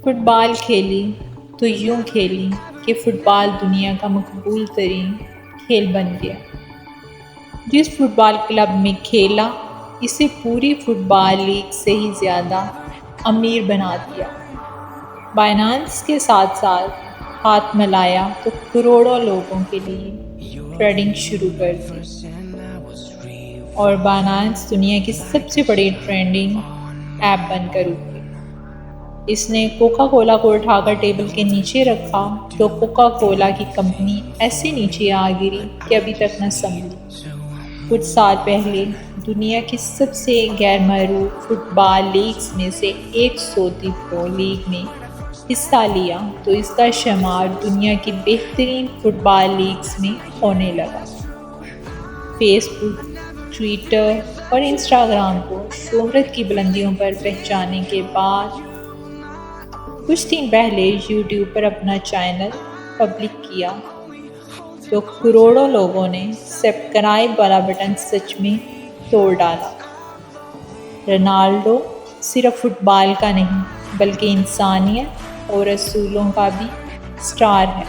Football खेली तो यूं खेली कि फुटबॉल दुनिया का मकबूल तरीन खेल बन गया। जिस फुटबॉल क्लब में खेला इसे पूरी फुटबॉल लीग से ही ज़्यादा अमीर बना दिया। बाइनेंस के साथ साथ हाथ मिलाया तो करोड़ों लोगों के लिए ट्रेडिंग शुरू कर दी और बाइनेंस दुनिया की सबसे बड़ी ट्रेडिंग ऐप बनकर उभरी। इसने कोका कोला को उठाकर टेबल के नीचे रखा तो कोका कोला की कंपनी ऐसे नीचे आ गिरी कि अभी तक न संभली। कुछ साल पहले दुनिया की सबसे गैरमरूफ फुटबॉल लीग्स में से एक सऊदी प्रो लीग में हिस्सा लिया तो इसका शुमार दुनिया की बेहतरीन फुटबॉल लीग्स में होने लगा। फेसबुक, ट्विटर और इंस्टाग्राम को शोहरत की बुलंदियों पर पहुंचाने के बाद कुछ दिन पहले यूट्यूब पर अपना चैनल पब्लिक किया तो करोड़ों लोगों ने सब्सक्राइब वाला बटन सच में तोड़ डाला। रोनाल्डो सिर्फ फुटबॉल का नहीं बल्कि इंसानियत और असूलों का भी स्टार है।